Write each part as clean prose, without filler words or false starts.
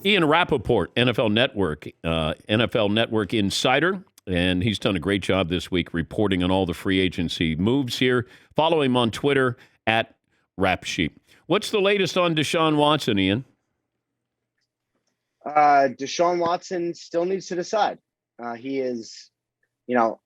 Ian Rapoport, NFL Network insider, and he's done a great job this week reporting on all the free agency moves here. Follow him on Twitter at RapSheep. What's the latest on Deshaun Watson, Ian? Deshaun Watson still needs to decide. He is,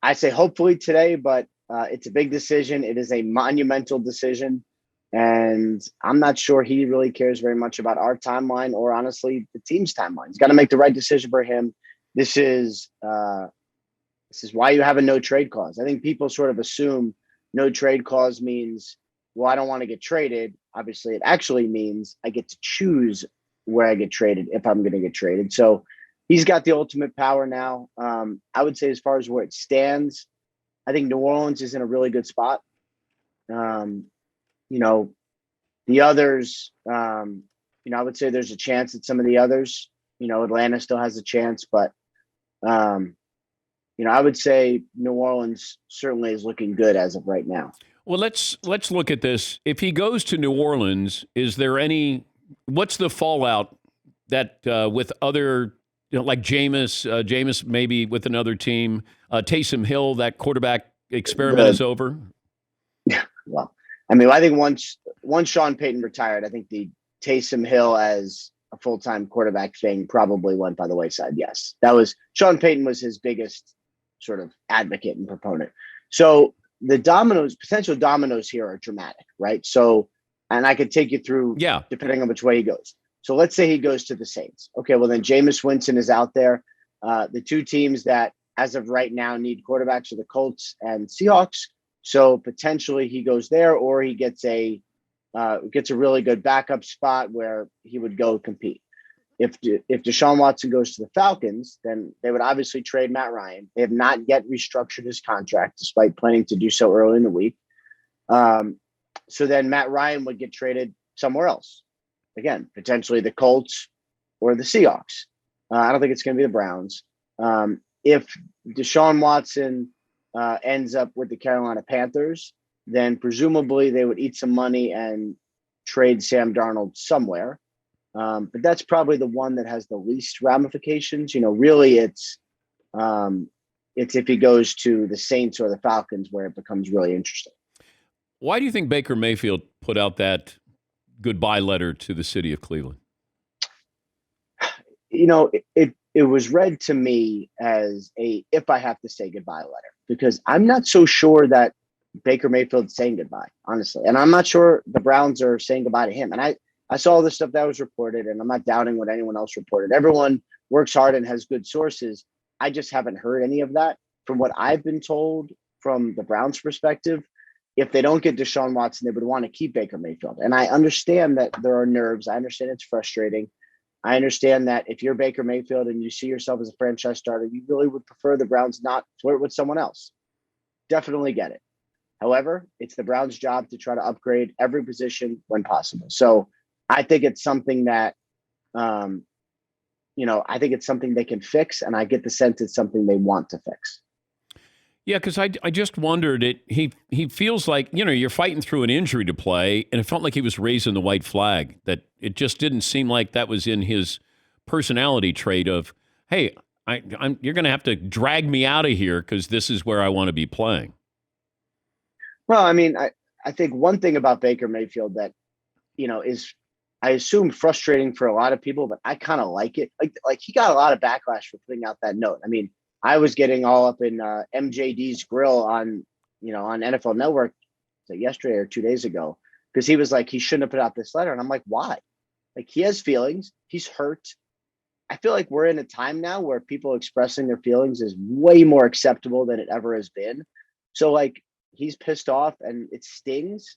I say hopefully today, but it's a big decision. It is a monumental decision. And I'm not sure he really cares very much about our timeline or honestly the team's timeline. He's got to make the right decision for him. This is why you have a no trade clause. I think people sort of assume no trade clause means, well, I don't want to get traded. Obviously, it actually means I get to choose where I get traded if I'm going to get traded. So he's got the ultimate power now. I would say as far as where it stands, I think New Orleans is in a really good spot. The others, I would say there's a chance that some of the others, Atlanta still has a chance, but, I would say New Orleans certainly is looking good as of right now. Well, let's look at this. If he goes to New Orleans, what's the fallout that with other, like Jameis maybe with another team, Taysom Hill, that quarterback experiment is over? Well, I think once Sean Payton retired, I think the Taysom Hill as a full-time quarterback thing probably went by the wayside. Yes, Sean Payton was his biggest sort of advocate and proponent. So the potential dominoes here are dramatic, right? So, and I could take you through, depending on which way he goes. So let's say he goes to the Saints. Okay, well then Jameis Winston is out there. The two teams that, as of right now, need quarterbacks are the Colts and Seahawks. So potentially he goes there, or he gets a really good backup spot where he would go compete. If Deshaun Watson goes to the Falcons, then they would obviously trade Matt Ryan. They have not yet restructured his contract, despite planning to do so early in the week. So then Matt Ryan would get traded somewhere else. Again, potentially the Colts or the Seahawks. I don't think it's going to be the Browns. If Deshaun Watson ends up with the Carolina Panthers, then presumably they would eat some money and trade Sam Darnold somewhere. But that's probably the one that has the least ramifications. Really it's if he goes to the Saints or the Falcons where it becomes really interesting. Why do you think Baker Mayfield put out that goodbye letter to the city of Cleveland? It was read to me as if I have to say goodbye letter, because I'm not so sure that Baker Mayfield's saying goodbye, honestly. And I'm not sure the Browns are saying goodbye to him. And I saw the stuff that was reported, and I'm not doubting what anyone else reported. Everyone works hard and has good sources. I just haven't heard any of that. From what I've been told from the Browns' perspective, if they don't get Deshaun Watson, they would want to keep Baker Mayfield. And I understand that there are nerves. I understand it's frustrating. I understand that if you're Baker Mayfield and you see yourself as a franchise starter, you really would prefer the Browns not flirt with someone else. Definitely get it. However, it's the Browns' job to try to upgrade every position when possible. So I think it's something that, I think it's something they can fix, and I get the sense it's something they want to fix. Yeah, because I just wondered, he feels like, you're fighting through an injury to play, and it felt like he was raising the white flag, that it just didn't seem like that was in his personality trait of, hey, you're going to have to drag me out of here because this is where I want to be playing. Well, I think one thing about Baker Mayfield that, is, I assume, frustrating for a lot of people, but I kind of like it. Like he got a lot of backlash for putting out that note. I was getting all up in MJD's grill on NFL Network yesterday or 2 days ago, because he was like, he shouldn't have put out this letter. And I'm like, why? Like, he has feelings. He's hurt. I feel like we're in a time now where people expressing their feelings is way more acceptable than it ever has been. So like, he's pissed off and it stings.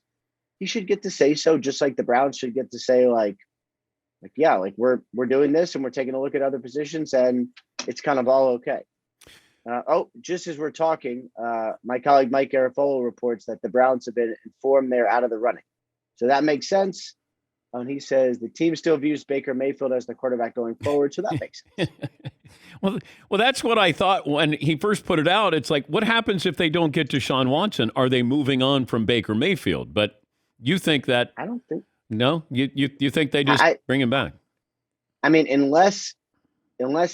He should get to say so, just like the Browns should get to say we're doing this and we're taking a look at other positions and it's kind of all okay. Just as we're talking, my colleague Mike Garafolo reports that the Browns have been informed they're out of the running. So that makes sense. And he says the team still views Baker Mayfield as the quarterback going forward. So that makes sense. Well, that's what I thought when he first put it out. It's like, what happens if they don't get Deshaun Watson? Are they moving on from Baker Mayfield? But you think that? I don't think. No, you think they just bring him back? I mean, unless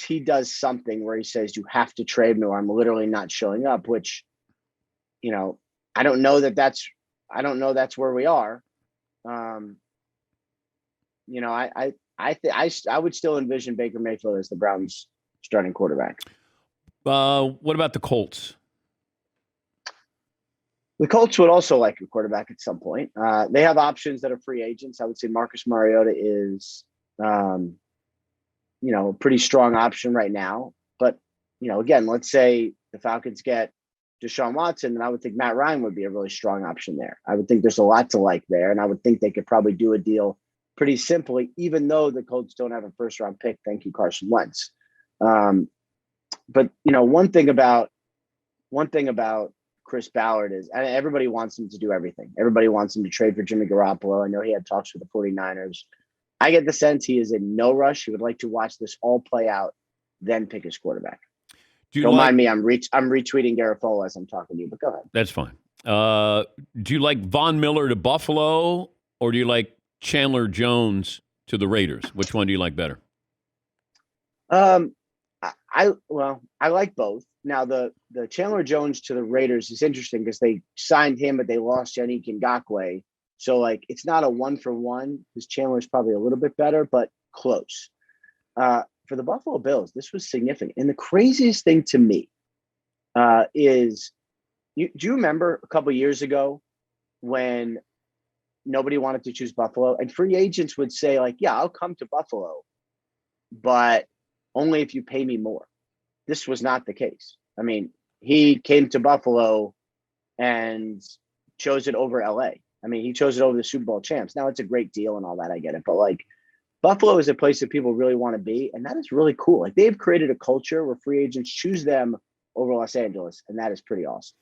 he does something where he says you have to trade me or I'm literally not showing up, which, you know, I don't know that's where we are. You know, I would still envision Baker Mayfield as the Browns' starting quarterback. What about the Colts? The Colts would also like a quarterback at some point. They have options that are free agents. I would say Marcus Mariota is, a pretty strong option right now. But, again, let's say the Falcons get Deshaun Watson, then I would think Matt Ryan would be a really strong option there. I would think there's a lot to like there, and I would think they could probably do a deal pretty simply, even though the Colts don't have a first-round pick. Thank you, Carson Wentz. But one thing about Chris Ballard is everybody wants him to do everything. Everybody wants him to trade for Jimmy Garoppolo. I know he had talks with the 49ers. I get the sense he is in no rush. He would like to watch this all play out, then pick his quarterback. Don't mind me. I'm retweeting Garofolo as I'm talking to you, but go ahead. That's fine. Do you like Von Miller to Buffalo, or do you like Chandler Jones to the Raiders? Which one do you like better? I like both. Now the Chandler Jones to the Raiders is interesting because they signed him, but they lost Yannick Ngakoue. So it's not a 1-for-1 because Chandler's probably a little bit better, but close. For the Buffalo Bills, this was significant. And the craziest thing to me is, do you remember a couple of years ago when nobody wanted to choose Buffalo and free agents would say yeah, I'll come to Buffalo, but only if you pay me more. This was not the case. I mean, he came to Buffalo and chose it over LA. I mean, he chose it over the Super Bowl champs. Now it's a great deal and all that. I get it. But Buffalo is a place that people really want to be. And that is really cool. They've created a culture where free agents choose them over Los Angeles. And that is pretty awesome.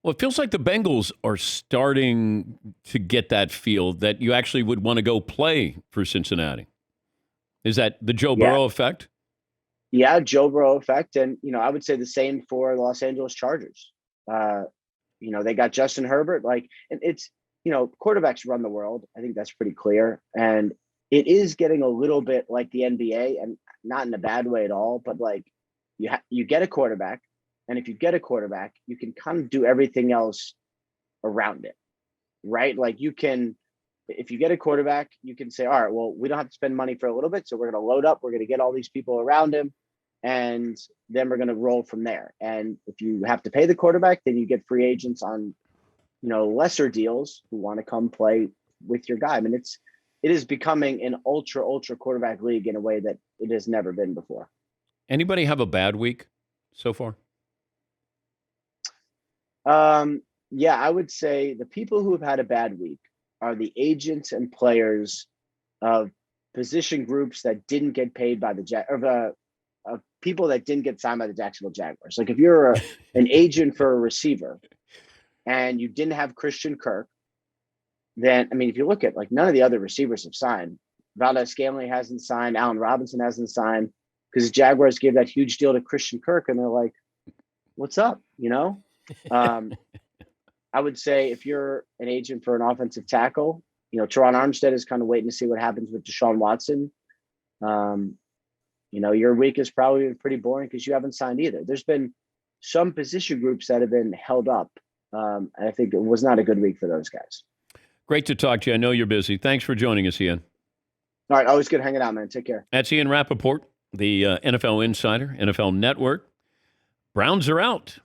Well, it feels like the Bengals are starting to get that feel that you actually would want to go play for Cincinnati. Is that the Joe Burrow effect? Yeah, Joe Burrow effect. And, I would say the same for the Los Angeles Chargers. They got Justin Herbert. And it's, quarterbacks run the world. I think that's pretty clear. And it is getting a little bit like the NBA, and not in a bad way at all. But you get a quarterback. And if you get a quarterback, you can kind of do everything else around it, right? If you get a quarterback, you can say, all right, well, we don't have to spend money for a little bit. So we're going to load up. We're going to get all these people around him. And then we're going to roll from there. And if you have to pay the quarterback, then you get free agents on, lesser deals who want to come play with your guy. I mean, it is becoming an ultra quarterback league in a way that it has never been before. Anybody have a bad week so far? Yeah, I would say the people who have had a bad week are the agents and players of position groups that didn't get paid by people that didn't get signed by the Jacksonville Jaguars. If you're an agent for a receiver and you didn't have Christian Kirk, then, if you look at none of the other receivers have signed. Valdez-Scantling hasn't signed. Allen Robinson hasn't signed because the Jaguars gave that huge deal to Christian Kirk. And they're like, what's up? I would say if you're an agent for an offensive tackle, Teron Armstead is kind of waiting to see what happens with Deshaun Watson. Your week is probably been pretty boring because you haven't signed either. There's been some position groups that have been held up. And I think it was not a good week for those guys. Great to talk to you. I know you're busy. Thanks for joining us, Ian. All right. Always good hanging out, man. Take care. That's Ian Rapoport, the NFL Insider, NFL Network. Browns are out.